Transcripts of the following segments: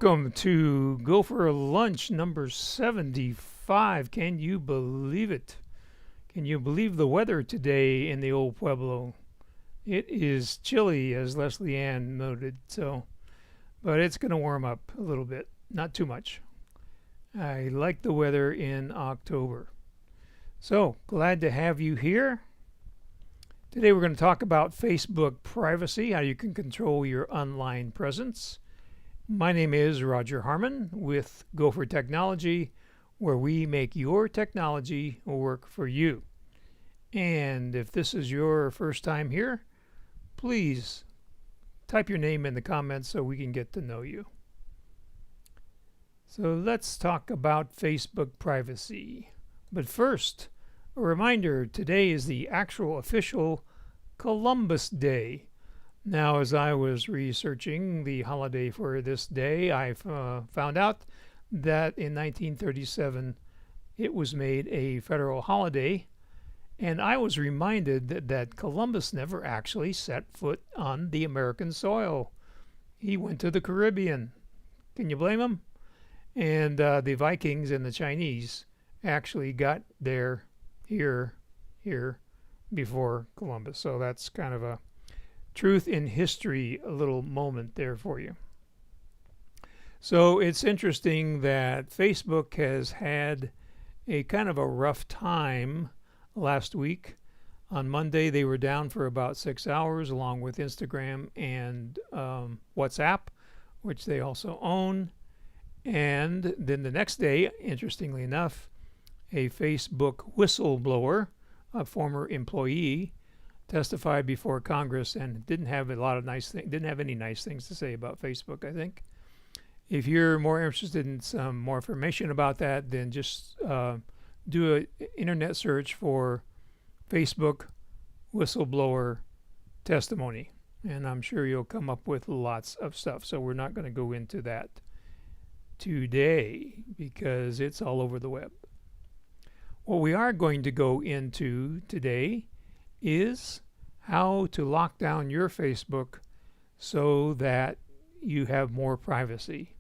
Welcome to Go for Lunch number 75. Can you believe it? Can you believe the weather today in the old Pueblo? It is chilly, as Leslie Ann noted, but it's going to warm up a little bit, not too much. I like the weather in October. So, glad to have you here. Today we're going to talk about Facebook privacy, how you can control your online presence. My name is Roger Harmon with GoFor Technology, where we make your technology work for you. And if this is your first time here, please type your name in the comments so we can get to know you. So let's talk about Facebook privacy. But first, a reminder, today is the actual official Columbus Day. Now, as I was researching the holiday for this day, I found out that in 1937 it was made a federal holiday, and I was reminded that Columbus never actually set foot on the American soil. He went to the Caribbean. Can you blame him? And the Vikings and the Chinese actually got there here before Columbus. So that's kind of a truth in history, a little moment there for you. So it's interesting that Facebook has had a kind of a rough time last week. On Monday, they were down for about 6 hours, along with Instagram and WhatsApp, which they also own. And then the next day, interestingly enough, a Facebook whistleblower, a former employee, testified before Congress and didn't have any nice things to say about Facebook, I think. If you're more interested in some more information about that, then just do an internet search for Facebook whistleblower testimony, and I'm sure you'll come up with lots of stuff. So we're not going to go into that today because it's all over the web. What we are going to go into today is how to lock down your Facebook so that you have more privacy.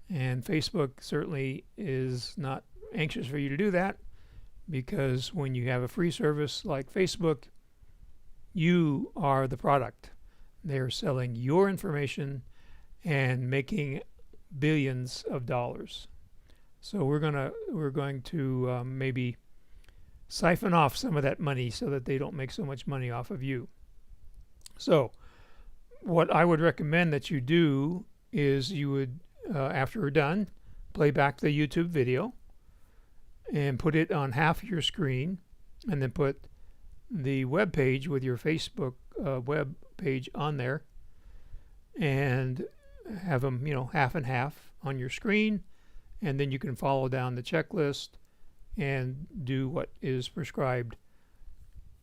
And Facebook certainly is not anxious for you to do that, because when you have a free service like Facebook, you are the product. They're selling your information and making billions of dollars. So we're going to maybe siphon off some of that money so that they don't make so much money off of you. So what I would recommend that you do is you would, after we're done, play back the YouTube video and put it on half your screen, and then put the web page with your Facebook web page on there, and have them, half and half on your screen, and then you can follow down the checklist and do what is prescribed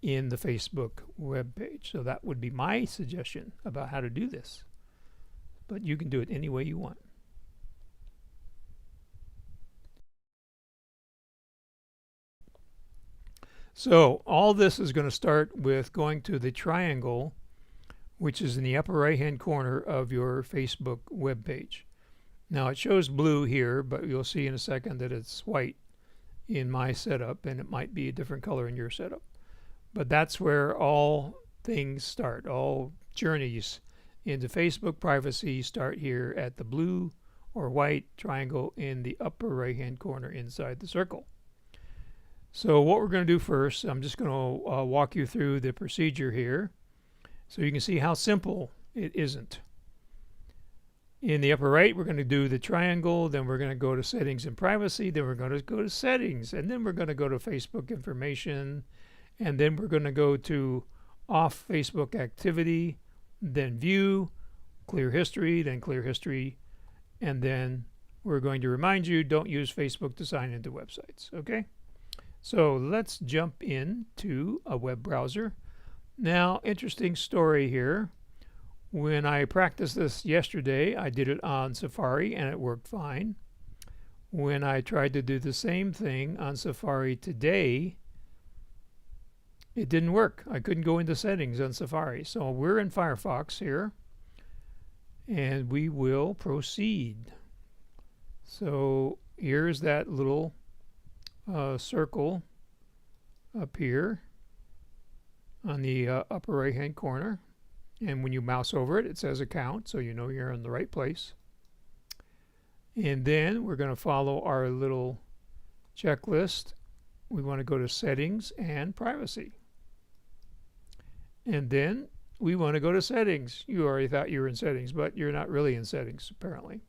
in the Facebook web page. So that would be my suggestion about how to do this. But you can do it any way you want. So all this is going to start with going to the triangle, which is in the upper right hand corner of your Facebook web page. Now it shows blue here, but you'll see in a second that it's white in my setup, and it might be a different color in your setup. But that's where all things start. All journeys into Facebook privacy start here at the blue or white triangle in the upper right hand corner inside the circle. So what we're going to do first, I'm just going to walk you through the procedure here so you can see how simple it isn't. In the upper right, we're going to do the triangle, then we're going to go to settings and privacy, then we're going to go to settings, and then we're going to go to Facebook information, and then we're going to go to off Facebook activity, then view, clear history, and then we're going to remind you, don't use Facebook to sign into websites, okay? So let's jump into a web browser. Now, interesting story here. When I practiced this yesterday, I did it on Safari and it worked fine. When I tried to do the same thing on Safari today, it didn't work. I couldn't go into settings on Safari. So we're in Firefox here, and we will proceed. So here's that little circle up here on the upper right hand corner, and when you mouse over it, it says account, so you know you're in the right place. And then we're going to follow our little checklist. We want to go to settings and privacy, and then we want to go to settings. You already thought you were in settings, but you're not really in settings apparently.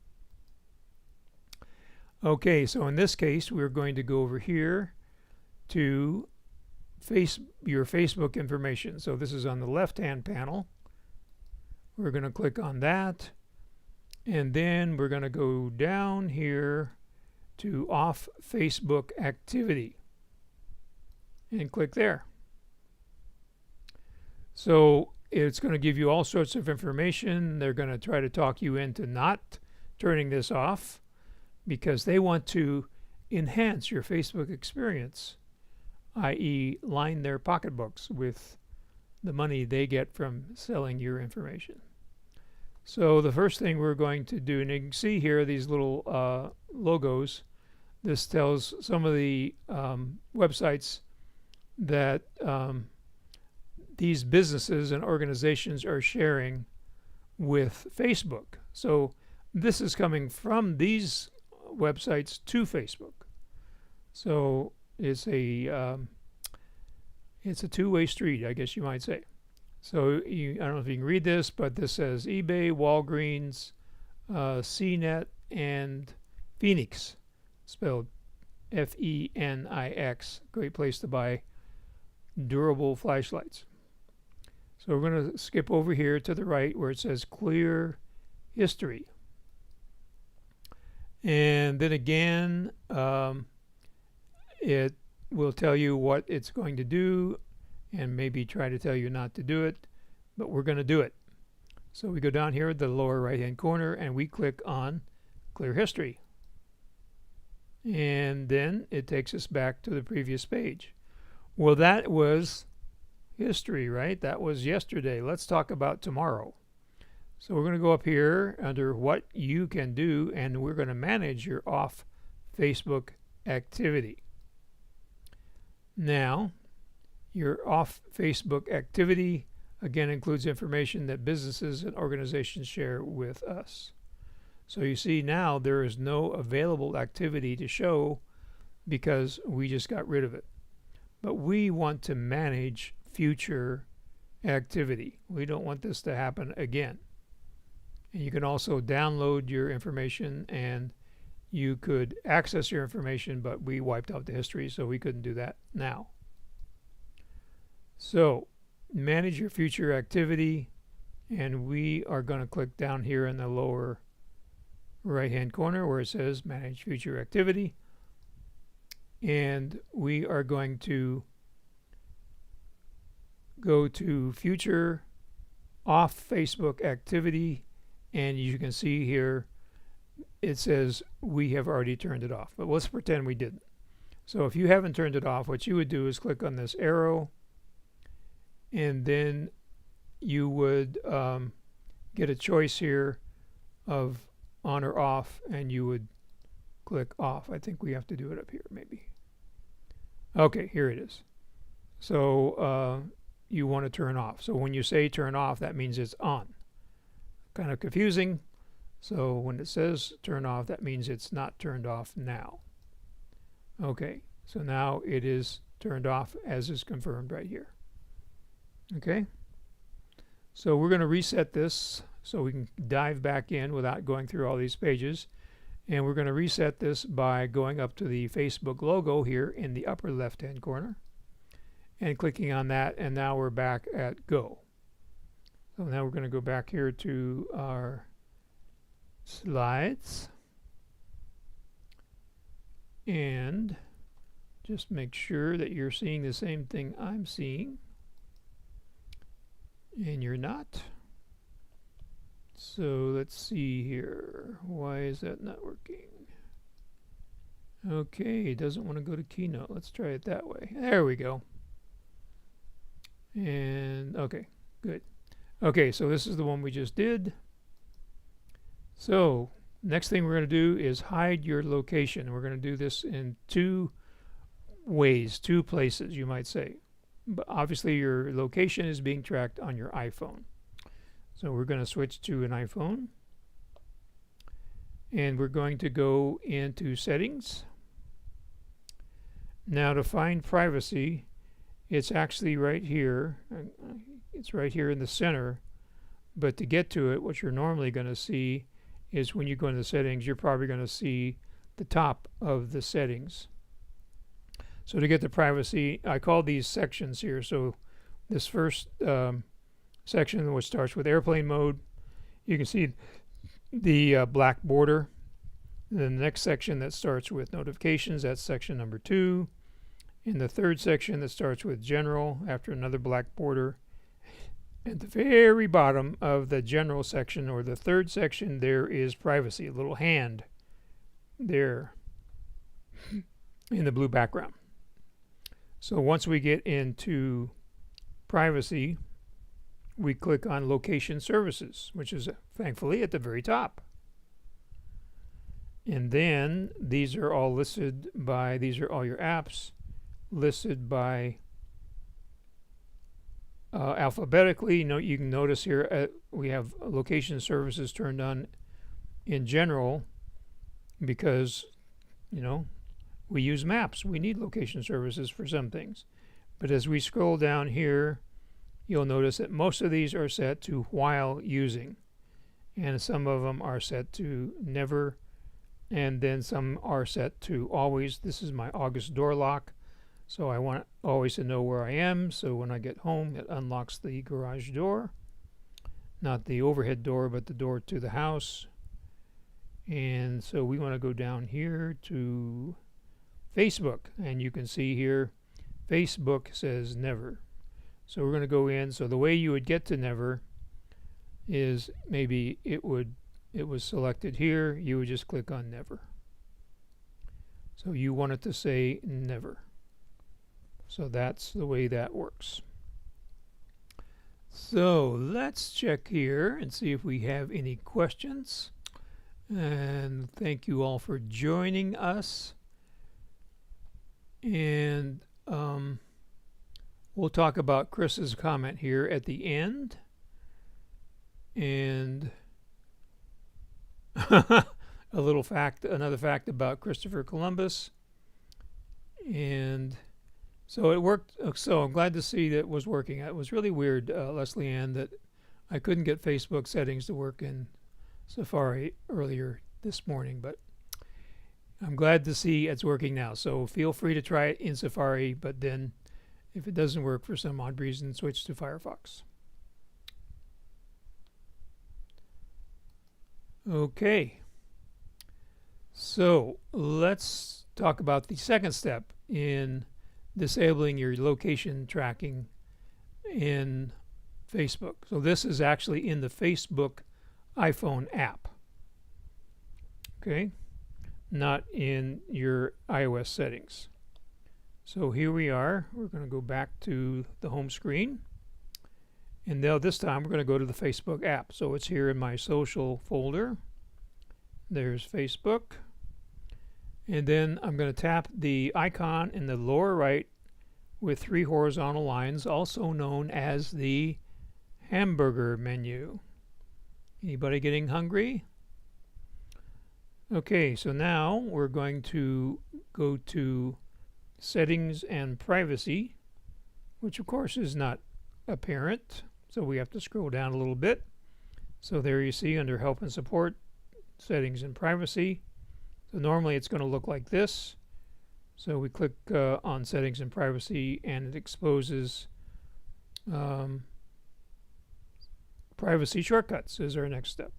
Okay, so in this case we're going to go over here to your Facebook information. So this is on the left hand panel. We're going to click on that, and then we're going to go down here to off Facebook activity and click there. So it's going to give you all sorts of information. They're going to try to talk you into not turning this off because they want to enhance your Facebook experience, i.e. line their pocketbooks with the money they get from selling your information. So the first thing we're going to do, and you can see here these little logos, this tells some of the websites that these businesses and organizations are sharing with Facebook. So this is coming from these websites to Facebook. So it's a two-way street, I guess you might say. So I don't know if you can read this, but this says eBay, Walgreens, CNET, and Phoenix, spelled F-E-N-I-X. Great place to buy durable flashlights. So we're going to skip over here to the right where it says clear history. And then again, it will tell you what it's going to do and maybe try to tell you not to do it, but we're going to do it. So we go down here at the lower right hand corner and we click on clear history. And then it takes us back to the previous page. Well, that was history, right? That was yesterday. Let's talk about tomorrow. So we're going to go up here under what you can do, and we're going to manage your off Facebook activity. Now, your off Facebook activity again includes information that businesses and organizations share with us. So you see now there is no available activity to show because we just got rid of it. But we want to manage future activity. We don't want this to happen again. And you can also download your information and you could access your information, but we wiped out the history, so we couldn't do that now. So manage your future activity, and we are going to click down here in the lower right hand corner where it says manage future activity, and we are going to go to future off Facebook activity, and you can see here it says we have already turned it off, but let's pretend we didn't. So if you haven't turned it off, what you would do is click on this arrow, and then you would get a choice here of on or off, and you would click off. I think we have to do it up here maybe. Okay, here it is. So you want to turn off. So when you say turn off, that means it's on. Kind of confusing. So when it says turn off, that means it's not turned off now. Okay, so now it is turned off as is confirmed right here. Okay, so we're going to reset this so we can dive back in without going through all these pages. And we're going to reset this by going up to the Facebook logo here in the upper left hand corner and clicking on that, and now we're back at Go. So now we're going to go back here to our slides and just make sure that you're seeing the same thing I'm seeing, and you're not. So let's see here. Why is that not working? Okay, it doesn't want to go to Keynote. Let's try it that way. There we go. And okay, good. Okay, so this is the one we just did. So Next thing we're going to do is hide your location. We're going to do this in two ways, two places, you might say. But obviously your location is being tracked on your iPhone. So we're going to switch to an iPhone. And we're going to go into Settings. Now to find privacy, it's actually right here. It's right here in the center. But to get to it, what you're normally going to see is when you go into Settings, you're probably going to see the top of the settings. So to get the privacy, I call these sections here. So this first section, which starts with airplane mode, you can see the black border. And then the next section that starts with notifications, that's section number 2. In the third section that starts with general, after another black border. At the very bottom of the general section, or the third section, there is privacy, a little hand there in the blue background. So once we get into privacy, we click on location services, which is thankfully at the very top. And then these are all listed by, these are all your apps listed by alphabetically. You can notice here we have location services turned on in general because, we use maps. We need location services for some things. But as we scroll down here, you'll notice that most of these are set to while using. And some of them are set to never. And then some are set to always. This is my August door lock. So I want always to know where I am, so when I get home it unlocks the garage door. Not the overhead door, but the door to the house. And so we want to go down here to Facebook, and you can see here Facebook says never. So we're going to go in. So the way you would get to never is maybe it was selected here, you would just click on never. So you want it to say never. So that's the way that works. So let's check here and see if we have any questions. And thank you all for joining us. And we'll talk about Chris's comment here at the end. And another fact about Christopher Columbus. And so it worked. So I'm glad to see that it was working. It was really weird, Leslie Ann, that I couldn't get Facebook settings to work in Safari earlier this morning, but I'm glad to see it's working now. So feel free to try it in Safari, but then if it doesn't work for some odd reason, switch to Firefox. Okay. So let's talk about the second step in disabling your location tracking in Facebook. So this is actually in the Facebook iPhone app. Okay, not in your iOS settings. So here we are. We're going to go back to the home screen. And now this time we're going to go to the Facebook app. So it's here in my social folder. There's Facebook. And then I'm going to tap the icon in the lower right with 3 horizontal lines, also known as the hamburger menu. Anybody getting hungry? Okay, so now we're going to go to Settings and Privacy, which of course is not apparent, so we have to scroll down a little bit. So there you see under Help and Support, Settings and Privacy. So normally it's going to look like this. So we click on Settings and Privacy, and it exposes Privacy Shortcuts is our next step.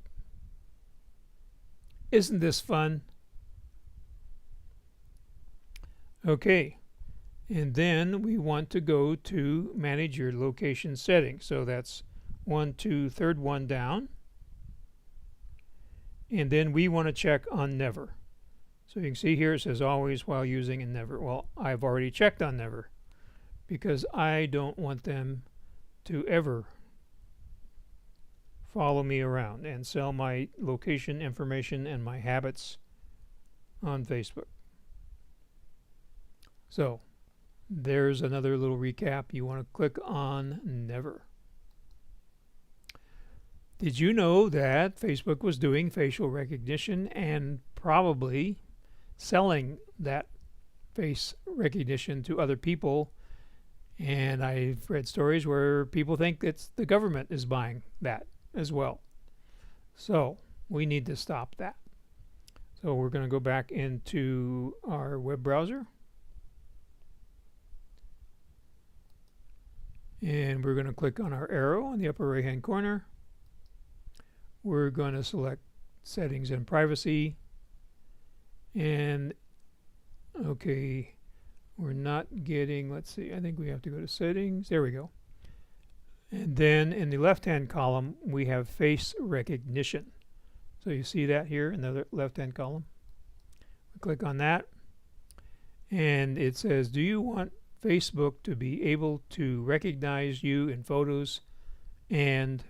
Isn't this fun? Okay, and then we want to go to Manage Your Location Settings. So that's third one down. And then we want to check on Never. So you can see here it says always while using and never. Well, I've already checked on never because I don't want them to ever follow me around and sell my location information and my habits on Facebook. So there's another little recap. You want to click on Never. Did you know that Facebook was doing facial recognition and probably selling that face recognition to other people? And I've read stories where people think it's the government is buying that as well. So we need to stop that. So we're going to go back into our web browser. And we're going to click on our arrow in the upper right hand corner. We're going to select Settings and Privacy. And okay, we're not getting, let's see, I think we have to go to Settings. There we go. And then in the left hand column, we have Face Recognition. So you see that here in the left hand column. We click on that. And it says, do you want Facebook to be able to recognize you in photos and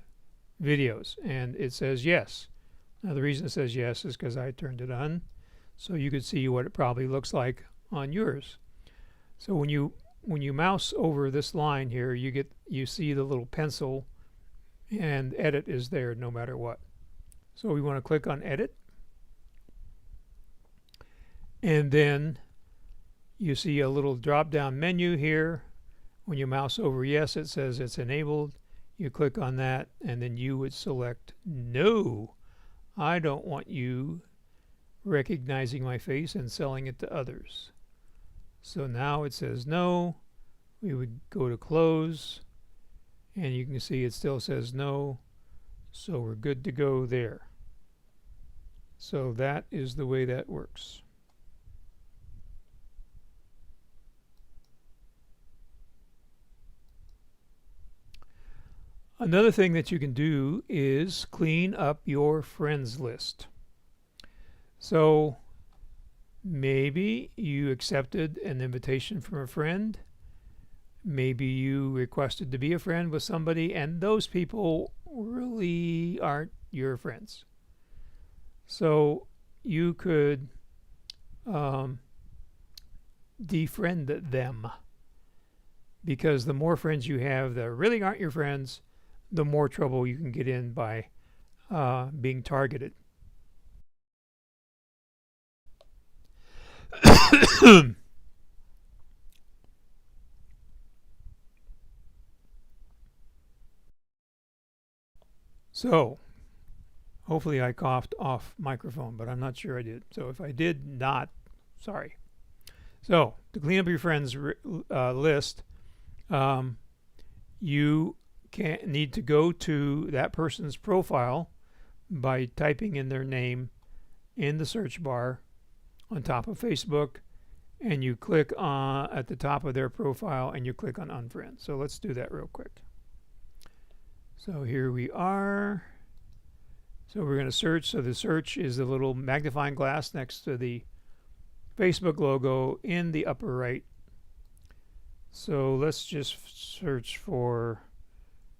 videos? And it says yes. Now the reason it says yes is because I turned it on, so you could see what it probably looks like on yours. So when you mouse over this line here, you see the little pencil, and edit is there no matter what. So we want to click on edit, and then you see a little drop down menu here. When you mouse over yes, it says it's enabled. You click on that, and then you would select no. I don't want you recognizing my face and selling it to others. So now it says no. We would go to close, and you can see it still says no. So we're good to go there. So that is the way that works. Another thing that you can do is clean up your friends list. So maybe you accepted an invitation from a friend. Maybe you requested to be a friend with somebody, and those people really aren't your friends. So you could defriend them, because the more friends you have that really aren't your friends, the more trouble you can get in by being targeted. So hopefully I coughed off microphone, but I'm not sure I did. So if I did not, sorry. So to clean up your friends list, you need to go to that person's profile by typing in their name in the search bar on top of Facebook, and you click on at the top of their profile and you click on unfriend. So let's do that real quick. So here we are. So we're going to search. So the search is the little magnifying glass next to the Facebook logo in the upper right. So let's just search for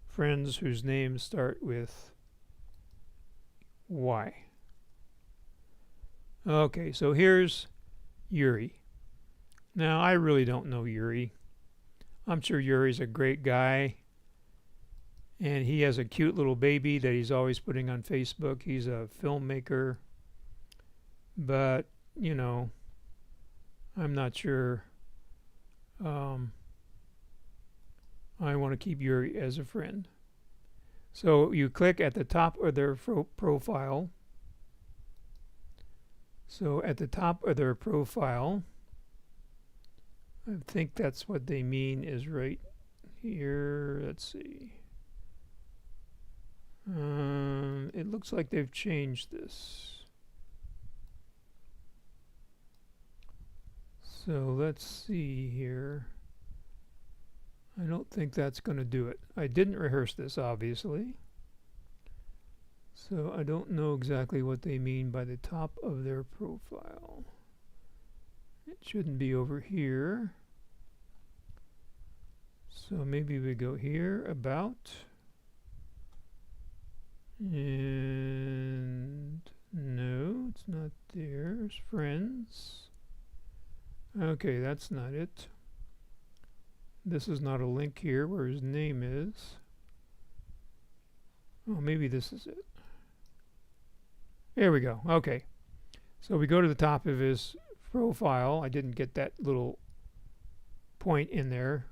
friends whose names start with Y. Okay, so here's Yuri. Now, I really don't know Yuri. I'm sure Yuri's a great guy, and he has a cute little baby that he's always putting on Facebook. He's a filmmaker, but, you know, I'm not sure I want to keep Yuri as a friend. So you click at the top of their profile. So at the top of their profile, I think that's what they mean is right here. Let's see. It looks like they've changed this. So let's see here. I don't think that's going to do it. I didn't rehearse this, obviously. So I don't know exactly what they mean by the top of their profile. It shouldn't be over here. So maybe we go here, about. And no, it's not there. It's friends. Okay, that's not it. This is not a link here where his name is. Oh, maybe this is it. There we go. Okay. So we go to the top of his profile. I didn't get that little point in there.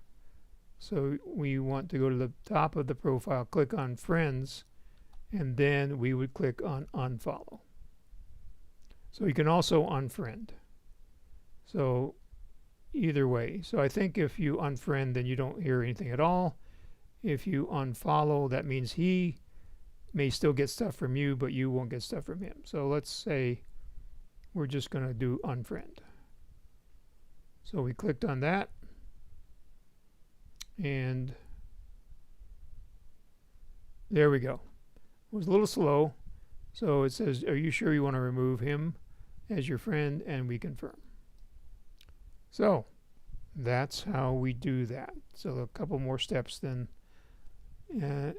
So we want to go to the top of the profile, click on friends, and then we would click on unfollow. So you can also unfriend. So either way. So I think if you unfriend, then you don't hear anything at all. If you unfollow, that means he may still get stuff from you, but you won't get stuff from him. So let's say we're just going to do unfriend. So we clicked on that, and there we go. It was a little slow. So it says, are you sure you want to remove him as your friend? And we confirm. So that's how we do that. So a couple more steps then. And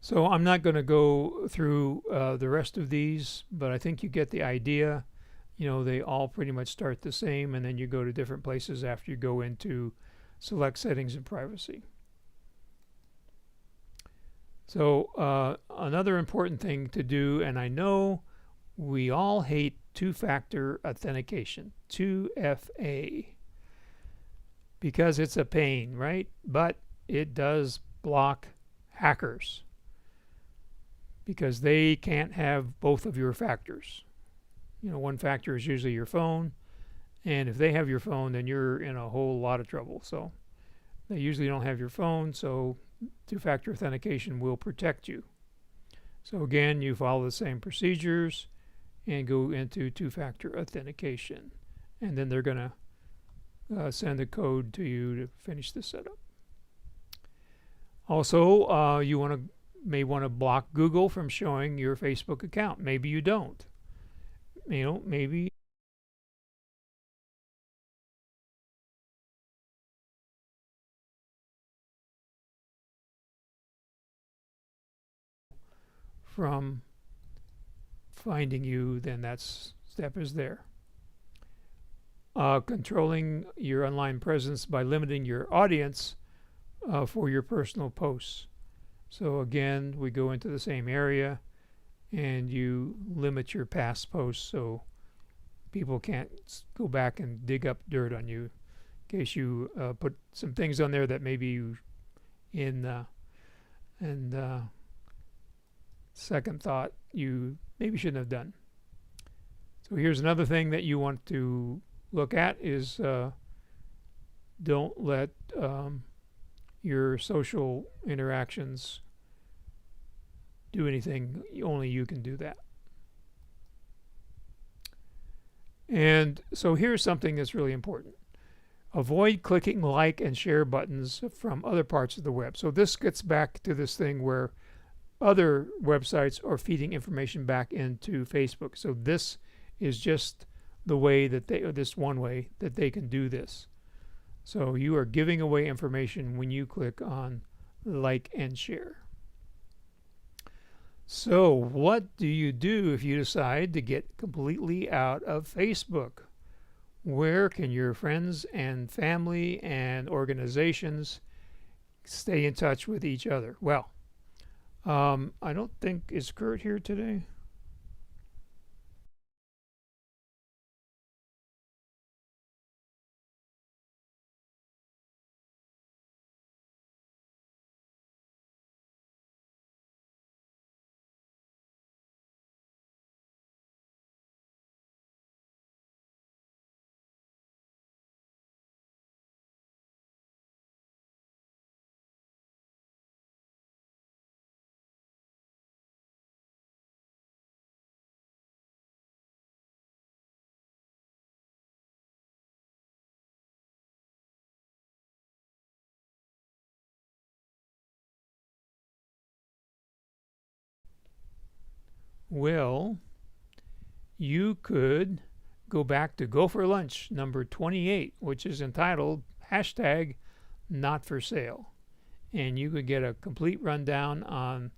so I'm not going to go through the rest of these, but I think you get the idea. You know, they all pretty much start the same, and then you go to different places after you go into select settings and privacy. So another important thing to do, and I know we all hate two-factor authentication, 2FA, because it's a pain, right? But it does block hackers, because they can't have both of your factors. You know, one factor is usually your phone, and if they have your phone, then you're in a whole lot of trouble. So they usually don't have your phone, so two-factor authentication will protect you. So again, you follow the same procedures and go into two-factor authentication, and then they're going to send a code to you to finish the setup. Also, you may want to block Google from showing your Facebook account. Maybe you don't. You know, maybe from finding you, then that step is there. Controlling your online presence by limiting your audience for your personal posts. So again, we go into the same area, and you limit your past posts so people can't go back and dig up dirt on you in case you put some things on there that maybe you in second thought you maybe shouldn't have done. So here's another thing that you want to look at is don't let your social interactions do anything. Only you can do that. And so here's something that's really important. Avoid clicking like and share buttons from other parts of the web. So this gets back to this thing where other websites are feeding information back into Facebook. So this is just the way that this one way that they can do this. So you are giving away information when you click on like and share. So what do you do if you decide to get completely out of Facebook? Where can your friends and family and organizations stay in touch with each other? Well, I don't think, is Kurt here today? Well, you could go back to Go for Lunch number 28, which is entitled hashtag not for sale. And you could get a complete rundown on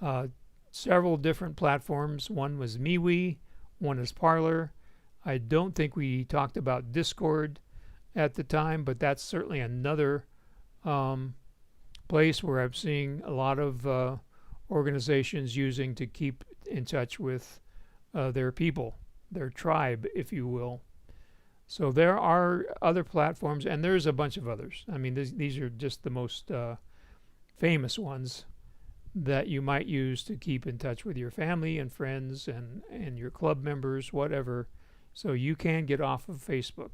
uh, several different platforms. One was MeWe, one is Parler. I don't think we talked about Discord at the time, but that's certainly another um, place where I'm seeing a lot of organizations using to keep in touch with their people, their tribe, if you will. So there are other platforms, and there's a bunch of others. I mean, these are just the most famous ones that you might use to keep in touch with your family and friends and your club members, whatever. So you can get off of Facebook.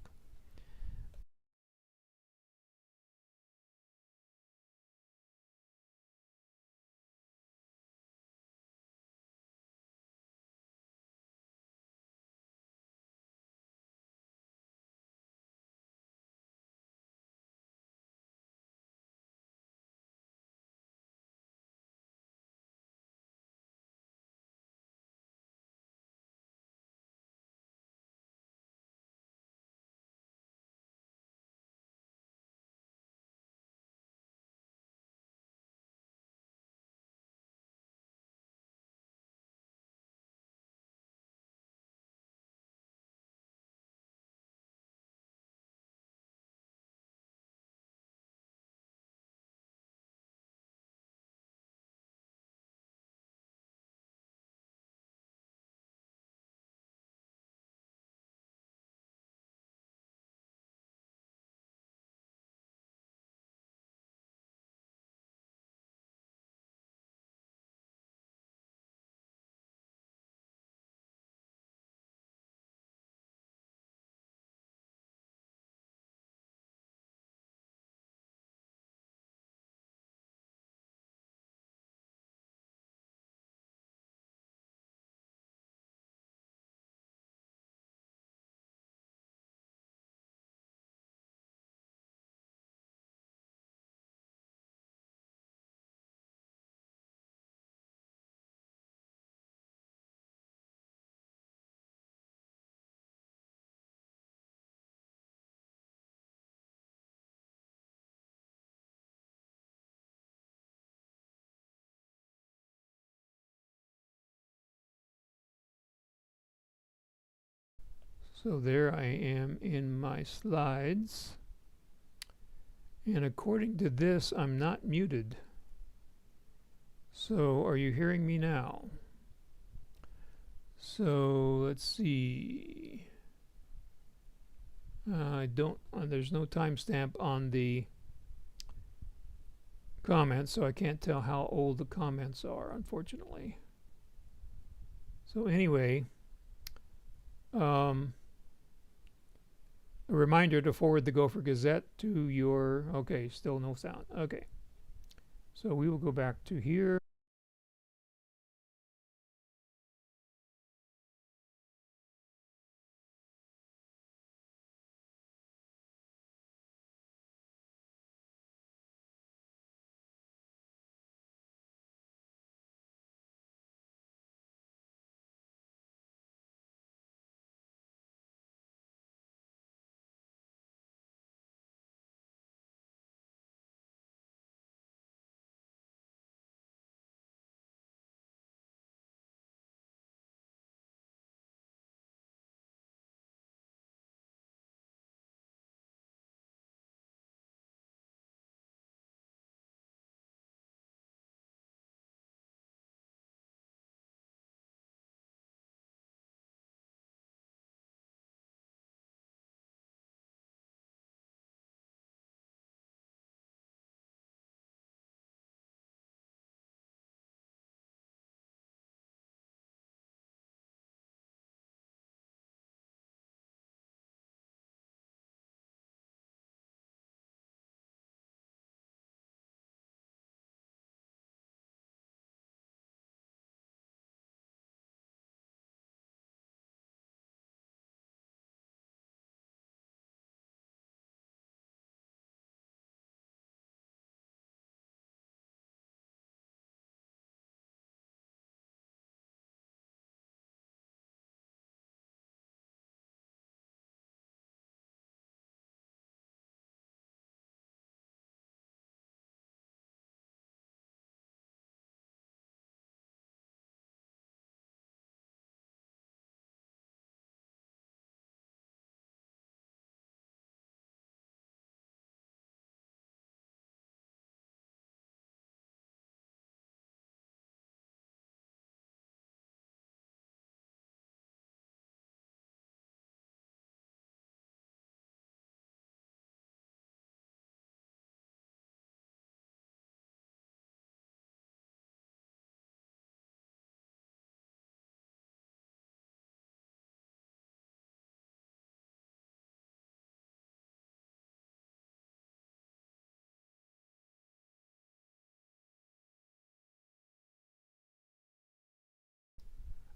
So there I am in my slides. And according to this, I'm not muted. So are you hearing me now? So let's see. I don't. There's no timestamp on the comments, so I can't tell how old the comments are, unfortunately. So anyway, a reminder to forward the Gopher Gazette to your. Okay, still no sound. Okay, so we will go back to here.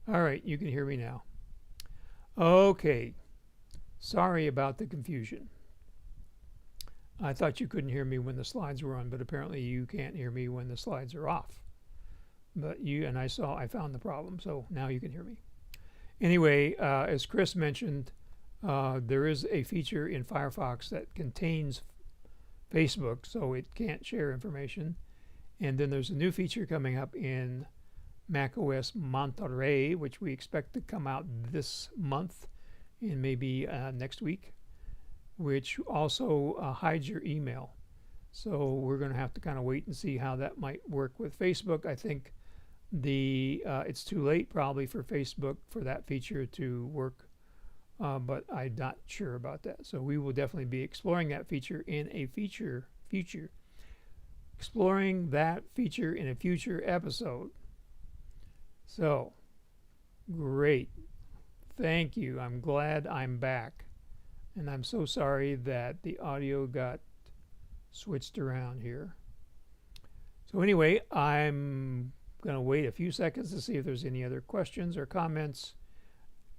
All right, you can hear me now. Okay, sorry about the confusion. I thought you couldn't hear me when the slides were on, but apparently you can't hear me when the slides are off. But I found the problem, so now you can hear me. Anyway, as Chris mentioned, there is a feature in Firefox that contains Facebook, so it can't share information. And then there's a new feature coming up in macOS Monterey, which we expect to come out this month and maybe next week, which also hides your email. So we're going to have to kind of wait and see how that might work with Facebook. I think it's too late probably for Facebook for that feature to work, but I'm not sure about that. So we will definitely be exploring that feature in a future episode. So great. Thank you. I'm glad I'm back. And I'm so sorry that the audio got switched around here. So anyway, I'm going to wait a few seconds to see if there's any other questions or comments.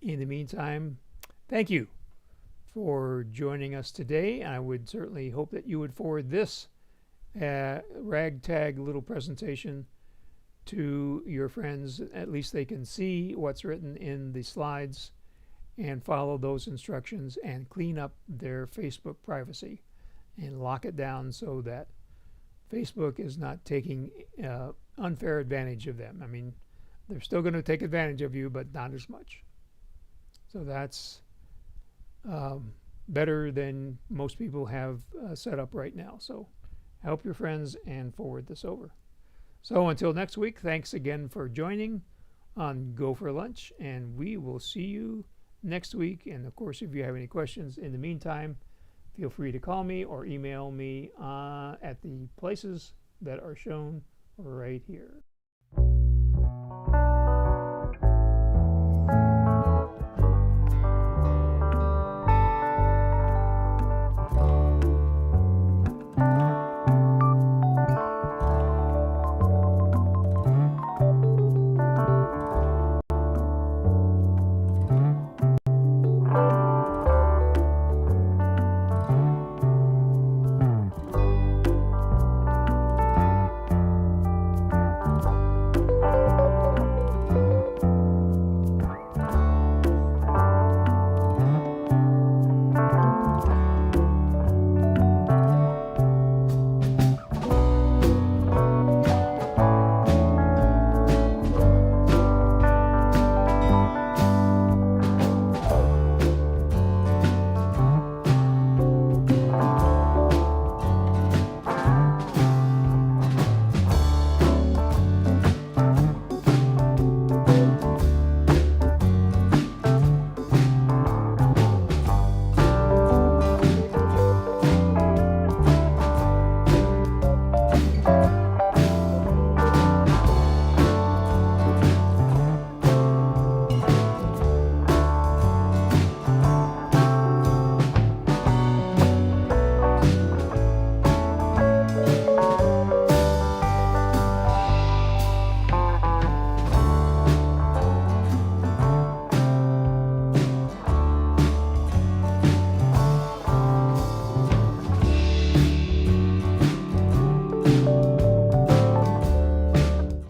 In the meantime, thank you for joining us today. And I would certainly hope that you would forward this ragtag little presentation to your friends. At least they can see what's written in the slides and follow those instructions and clean up their Facebook privacy and lock it down so that Facebook is not taking unfair advantage of them. I mean, they're still going to take advantage of you, but not as much. So that's better than most people have set up right now. So help your friends and forward this over. So until next week, thanks again for joining on Go for Lunch, and we will see you next week. And of course, if you have any questions in the meantime, feel free to call me or email me at the places that are shown right here.